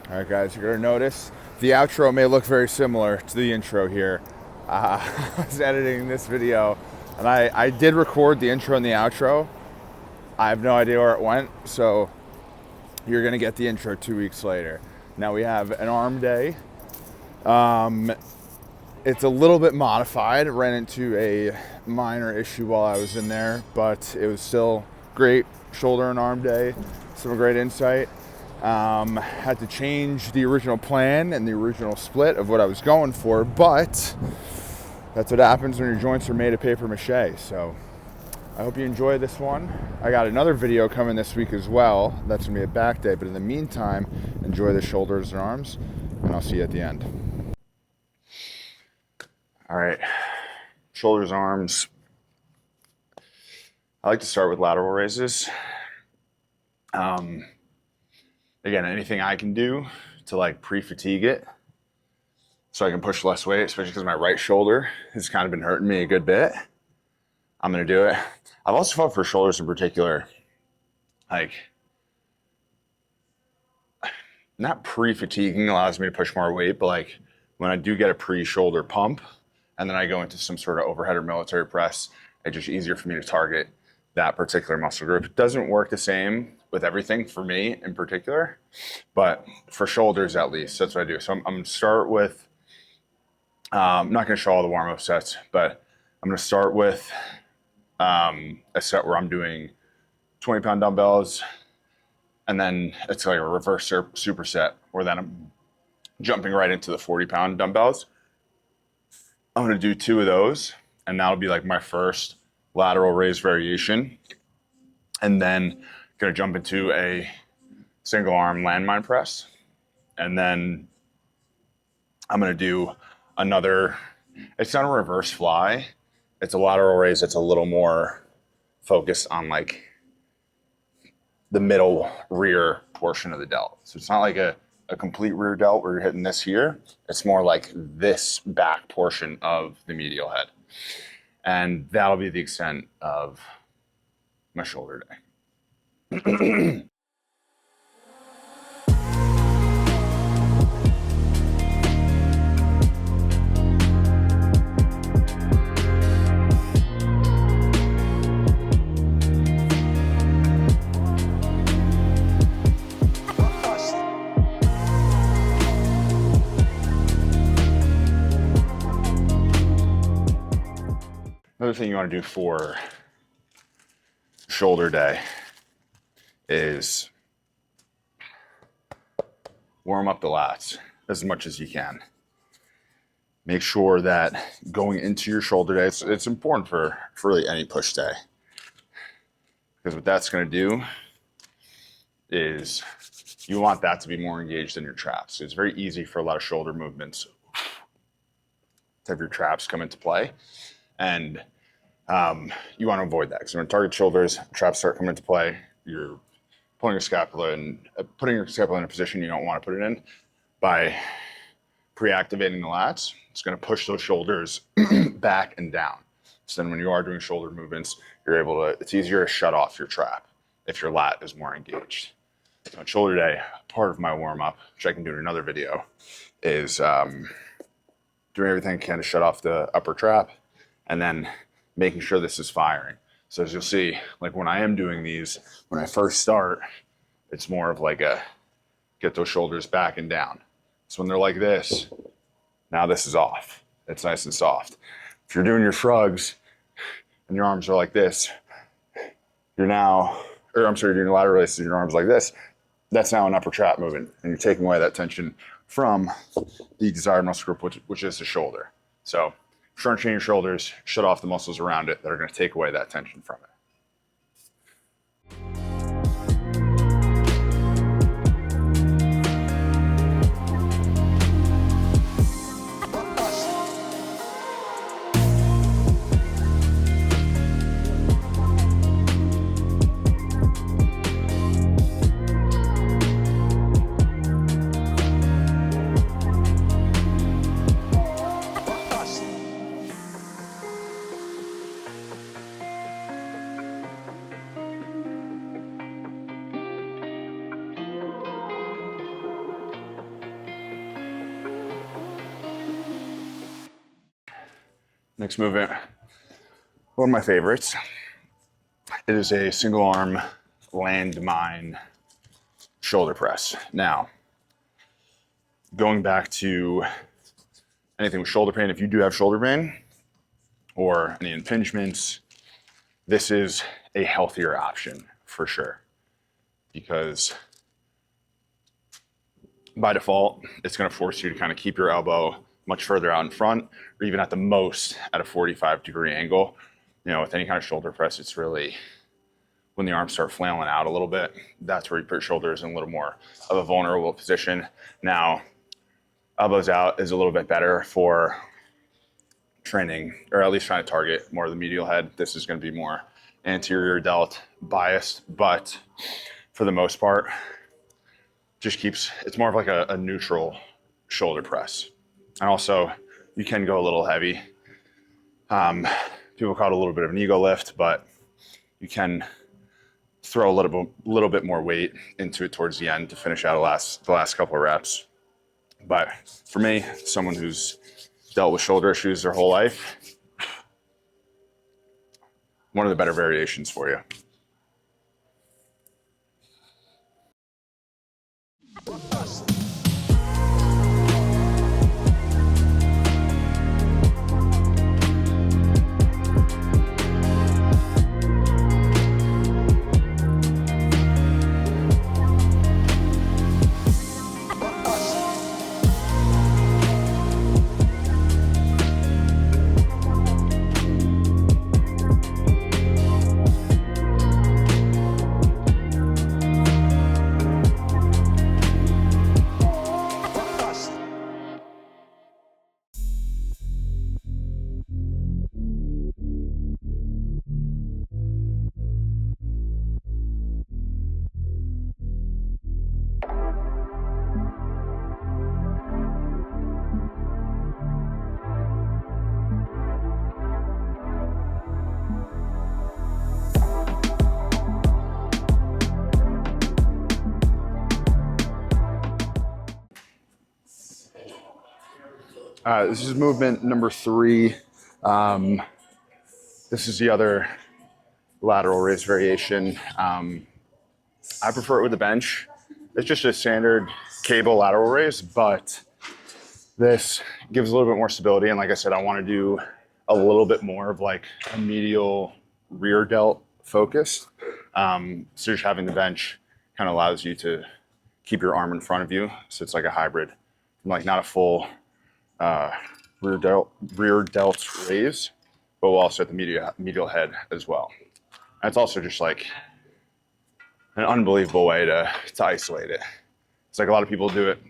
All right, guys, you're gonna notice the outro may look very similar to the intro here. I was editing this video, and I did record the intro and the outro. I have no idea where it went, so you're gonna get the intro 2 weeks later. Now we have an arm day. It's a little bit modified. Ran into a minor issue while I was in there, but it was still great shoulder and arm day. Some great insight. Had to change the original plan and the original split of what I was going for, but that's what happens when your joints are made of paper mache. So I hope you enjoy this one. I got another video coming this week as well. That's gonna be a back day, but in the meantime, enjoy the shoulders and arms, and I'll see you at the end. All right, shoulders, arms. I like to start with lateral raises. Again, anything I can do to like pre-fatigue it so I can push less weight, especially because my right shoulder has kind of been hurting me a good bit. I'm gonna do it. I've also felt for shoulders in particular, like not pre-fatiguing allows me to push more weight, but like when I do get a pre-shoulder pump and then I go into some sort of overhead or military press, it's just easier for me to target that particular muscle group. It doesn't work the same with everything for me in particular, but for shoulders at least, that's what I do. So I'm gonna start with, I'm not gonna show all the warm-up sets, but I'm gonna start with a set where I'm doing 20-pound dumbbells, and then it's like a reverse superset where then I'm jumping right into the 40-pound dumbbells. I'm gonna do 2 of those, and that'll be like my first lateral raise variation. And then gonna jump into a single arm landmine press. And then I'm gonna do another, it's not a reverse fly, it's a lateral raise that's a little more focused on like the middle rear portion of the delt. So it's not like a complete rear delt where you're hitting this here. It's more like this back portion of the medial head. And that'll be the extent of my shoulder day. Another thing you want to do for shoulder day is warm up the lats as much as you can. Make sure that going into your shoulder day, it's important for really any push day, because what that's going to do is you want that to be more engaged in your traps. So it's very easy for a lot of shoulder movements to have your traps come into play. And you want to avoid that, because when target shoulders, traps start coming into play, you're pulling your scapula and putting your scapula in a position you don't want to put it in. By pre-activating the lats, it's going to push those shoulders back and down. So then when you are doing shoulder movements, you're able to, it's easier to shut off your trap if your lat is more engaged. So on shoulder day, part of my warm-up, which I can do in another video, is doing everything I can to shut off the upper trap, and then making sure this is firing. So as you'll see, like when I am doing these, when I first start, it's more of like a get those shoulders back and down. So when they're like this, now this is off. It's nice and soft. If you're doing your shrugs and your arms are like this, you're now, or I'm sorry, you're doing lateral raises and your arms like this, that's now an upper trap movement, and you're taking away that tension from the desired muscle group, which is the shoulder. So short chain your shoulders, shut off the muscles around it that are going to take away that tension from it. Next movement, one of my favorites. It is a single arm landmine shoulder press. Now, going back to anything with shoulder pain, if you do have shoulder pain or any impingements, this is a healthier option for sure, because by default, it's going to force you to kind of keep your elbow much further out in front, or even at the most at a 45-degree angle. You know, with any kind of shoulder press, it's really when the arms start flailing out a little bit, that's where you put your shoulders in a little more of a vulnerable position. Now, elbows out is a little bit better for training, or at least trying to target more of the medial head. This is going to be more anterior delt biased, but for the most part, just keeps, it's more of like a neutral shoulder press. And also, you can go a little heavy. People call it a little bit of an ego lift, but you can throw a little bit more weight into it towards the end to finish out the last couple of reps. But for me, someone who's dealt with shoulder issues their whole life, one of the better variations for you. This is movement number 3. This is the other lateral raise variation. I prefer it with the bench. It's just a standard cable lateral raise, but this gives a little bit more stability. And like I said, I want to do a little bit more of like a medial rear delt focus. So just having the bench kind of allows you to keep your arm in front of you. So it's like a hybrid, like not a full rear delt raise, but we'll also at the medial head as well. And it's also just like an unbelievable way to isolate it. It's like a lot of people do it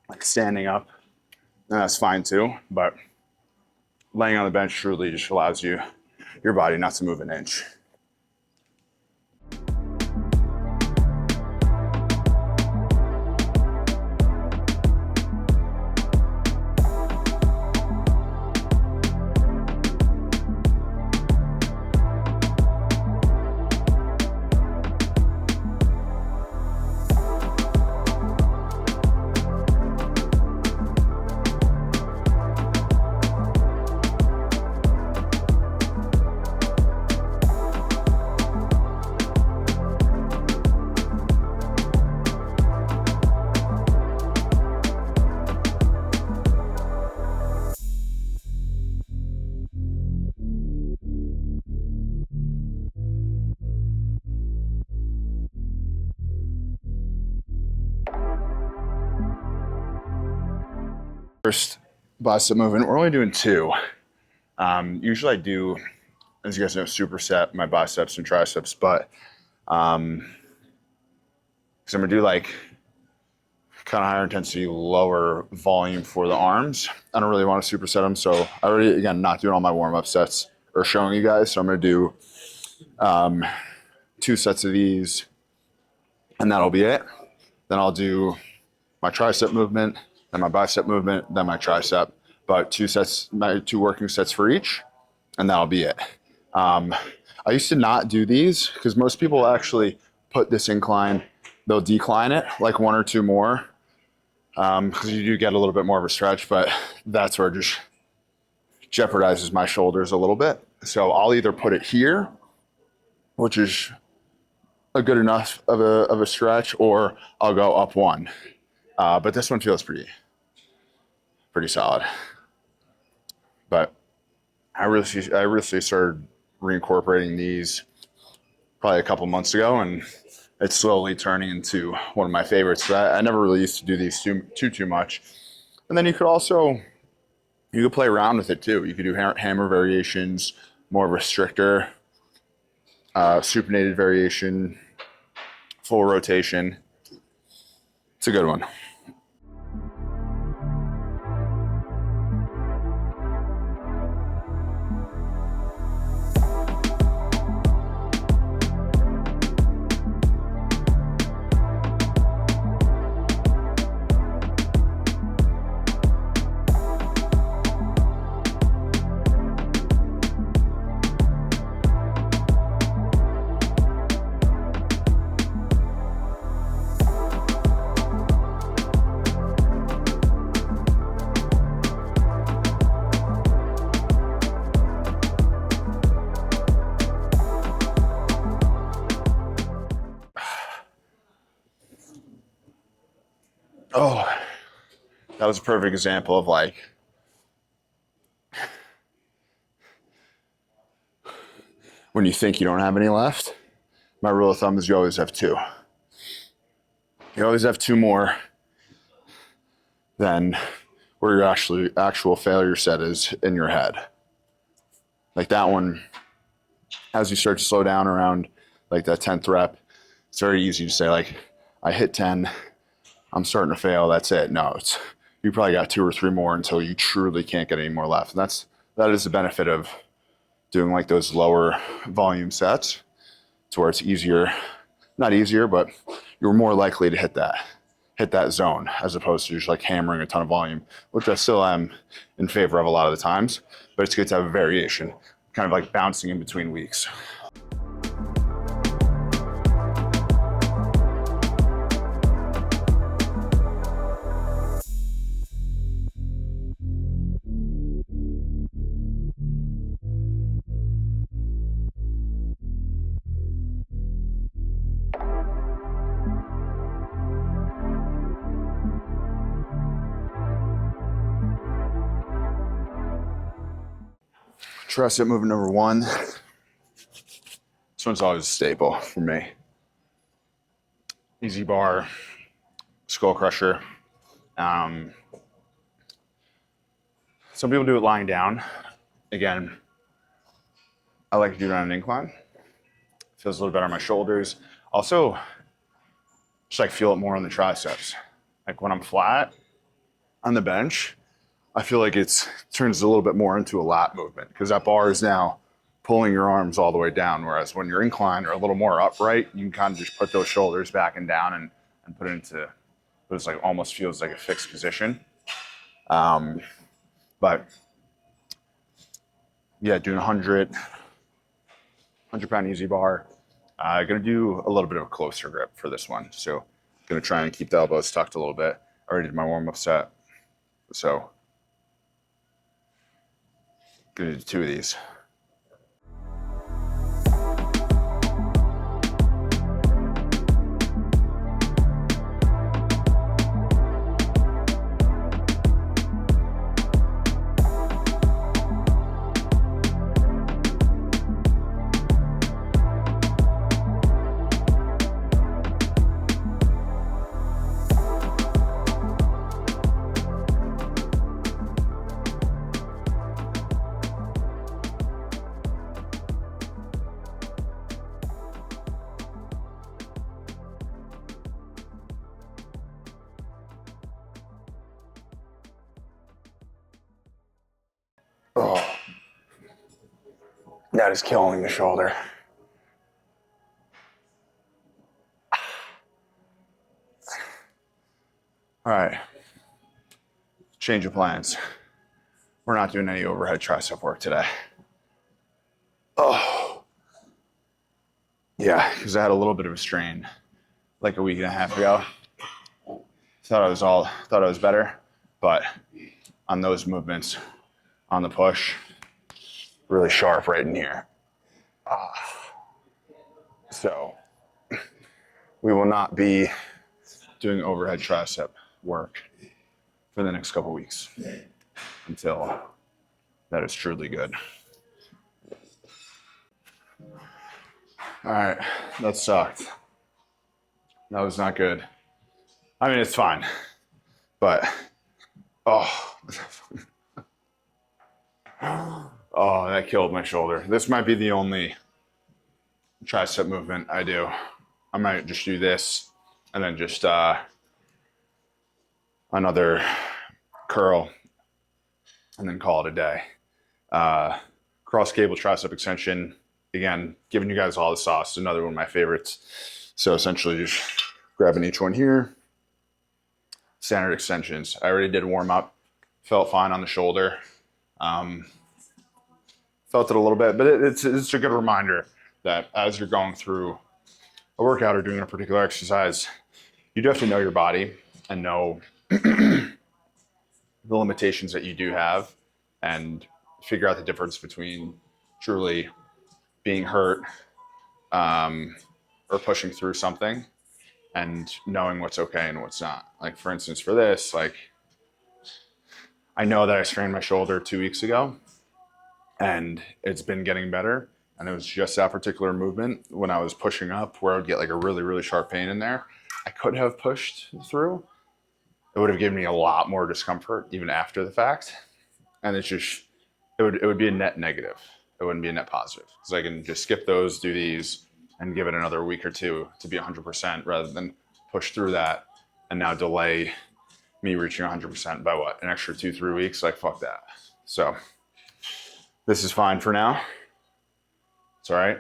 like standing up, and that's fine too, but laying on the bench truly just allows your body not to move an inch. First bicep movement, we're only doing 2. Usually I do, as you guys know, superset my biceps and triceps, but so I'm gonna do like kind of higher intensity, lower volume for the arms. I don't really want to superset them, so I already, again, not doing all my warm-up sets or showing you guys, so I'm gonna do 2 sets of these, and that'll be it. Then I'll do my tricep movement, then my bicep movement, then my tricep, but 2 working sets for each, and that'll be it. I used to not do these because most people actually put this incline, they'll decline it like 1 or 2 more, because you do get a little bit more of a stretch, but that's where just jeopardizes my shoulders a little bit. So I'll either put it here, which is a good enough of a stretch, or I'll go up one. But this one feels pretty solid. But I really started reincorporating these probably a couple months ago, and it's slowly turning into one of my favorites. But I never really used to do these too much. And then you could play around with it too. You could do hammer variations, more restrictor, supinated variation, full rotation. It's a good one. Oh, that was a perfect example of like when you think you don't have any left. My rule of thumb is you always have two. You always have two more than where your actual failure set is in your head. Like that one, as you start to slow down around like that 10th rep, it's very easy to say like, I hit 10, I'm starting to fail, that's it. No, you probably got 2 or 3 more until you truly can't get any more left. And that is the benefit of doing like those lower volume sets, to where it's easier, not easier, but you're more likely to hit that zone, as opposed to just like hammering a ton of volume, which I still am in favor of a lot of the times, but it's good to have a variation, kind of like bouncing in between weeks. Tricep movement number 1. This one's always a staple for me. Easy bar, skull crusher. Some people do it lying down. Again, I like to do it on an incline. Feels a little better on my shoulders. Also, just like feel it more on the triceps. Like when I'm flat on the bench, I feel like it turns a little bit more into a lat movement, because that bar is now pulling your arms all the way down. Whereas when you're inclined or a little more upright, you can kind of just put those shoulders back and down and put it into what is like almost feels like a fixed position. But yeah, doing 100 pound easy bar. Gonna do a little bit of a closer grip for this one. So gonna try and keep the elbows tucked a little bit. I already did my warm up set. So gonna do 2 of these. Oh, that is killing the shoulder. All right, change of plans. We're not doing any overhead tricep work today. Oh, yeah, because I had a little bit of a strain like a week and a half ago. Thought I was better, but on those movements, on the push. Really sharp right in here. So we will not be doing overhead tricep work for the next couple weeks until that is truly good. All right, that sucked. That was not good. I mean, it's fine, but oh, oh, that killed my shoulder. This might be the only tricep movement I do. I might just do this and then just another curl and then call it a day. Cross cable tricep extension. Again, giving you guys all the sauce. Another one of my favorites. So essentially just grabbing each one here. Standard extensions. I already did warm up. Felt fine on the shoulder. Felt it a little bit, but it's a good reminder that as you're going through a workout or doing a particular exercise, you do have to know your body and know the limitations that you do have and figure out the difference between truly being hurt or pushing through something and knowing what's okay and what's not. Like for instance, for this, like I know that I strained my shoulder 2 weeks ago and it's been getting better. And it was just that particular movement when I was pushing up where I would get like a really, really sharp pain in there. I could have pushed through. It would have given me a lot more discomfort even after the fact. And it's just, it would be a net negative. It wouldn't be a net positive. Because I can just skip those, do these, and give it another week or two to be 100% rather than push through that and now delay me reaching 100% by what, an extra 2-3 weeks? Like, fuck that. So this is fine for now. It's all right.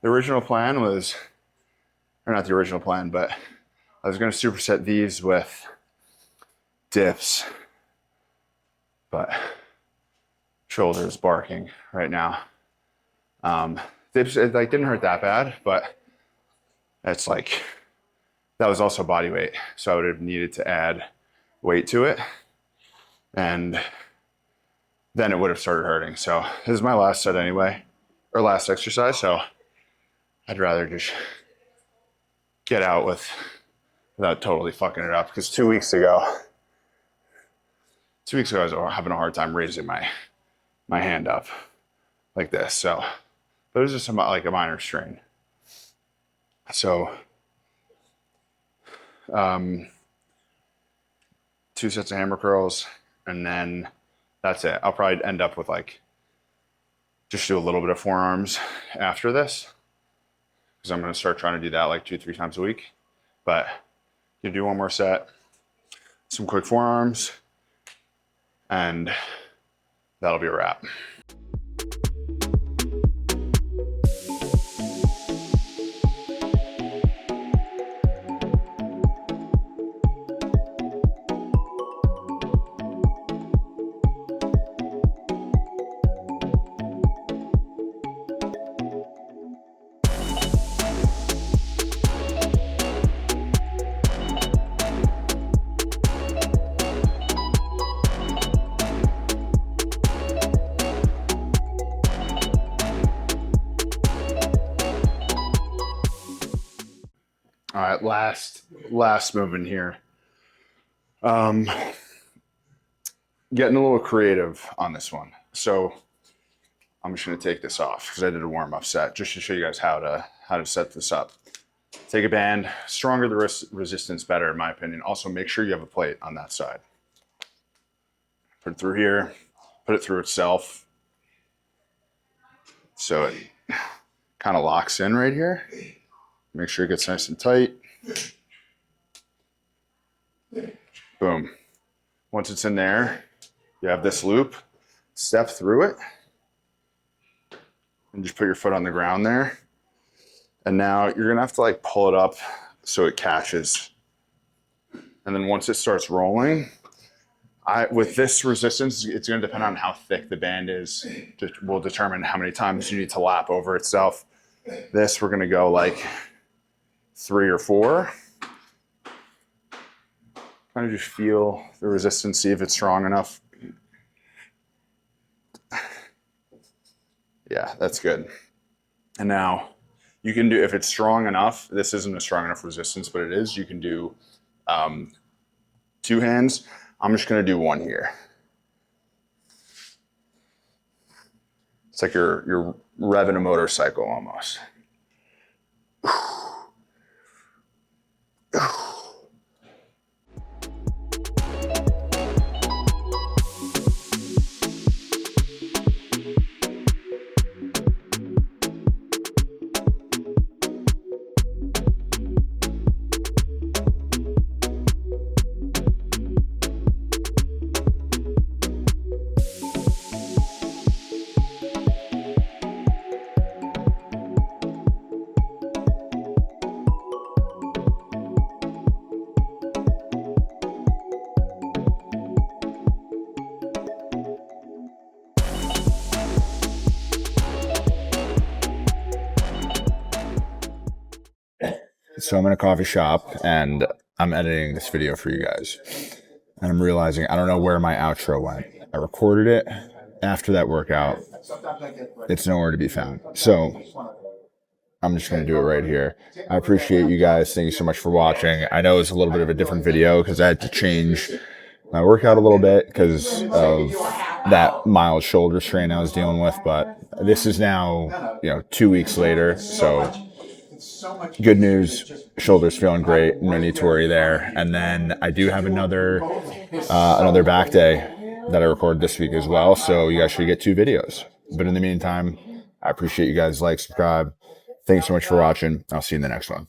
The original plan was, or not the original plan, but I was going to superset these with dips, but shoulder is barking right now. Dips, it like didn't hurt that bad, but it's like, that was also body weight. So I would have needed to add weight to it. And then it would have started hurting. So this is my last set anyway, or last exercise. So I'd rather just get out without totally fucking it up. Because 2 weeks ago, I was having a hard time raising my hand up like this. So, but it was just like a minor strain. So, 2 sets of hammer curls, and then that's it. I'll probably end up with like, just do a little bit of forearms after this. Because I'm going to start trying to do that like 2-3 times a week. But you do one more set, some quick forearms, and that'll be a wrap. All right, last movement here. Getting a little creative on this one. So I'm just gonna take this off because I did a warm-up set just to show you guys how to set this up. Take a band, stronger the resistance better in my opinion. Also make sure you have a plate on that side. Put it through here, put it through itself. So it kind of locks in right here. Make sure it gets nice and tight. Boom. Once it's in there, you have this loop, step through it, and just put your foot on the ground there. And now you're gonna have to like pull it up so it catches. And then once it starts rolling, with this resistance, it's gonna depend on how thick the band is, will determine how many times you need to lap over itself. This, we're gonna go like 3 or 4. Kind of just feel the resistance, see if it's strong enough. Yeah, that's good. And now you can do, if it's strong enough, this isn't a strong enough resistance, but it is, you can do 2 hands. I'm just gonna do 1 here. It's like you're revving a motorcycle almost. So I'm in a coffee shop and I'm editing this video for you guys. And I'm realizing I don't know where my outro went. I recorded it after that workout. It's nowhere to be found. So I'm just going to do it right here. I appreciate you guys. Thank you so much for watching. I know it's a little bit of a different video because I had to change my workout a little bit because of that mild shoulder strain I was dealing with. But this is now, 2 weeks later. So good news, shoulder's feeling great, no need to worry there. And then I do have another back day that I recorded this week as well, so you guys should get 2 videos. But in the meantime, I appreciate you guys. Like, subscribe. Thanks so much for watching. I'll see you in the next one.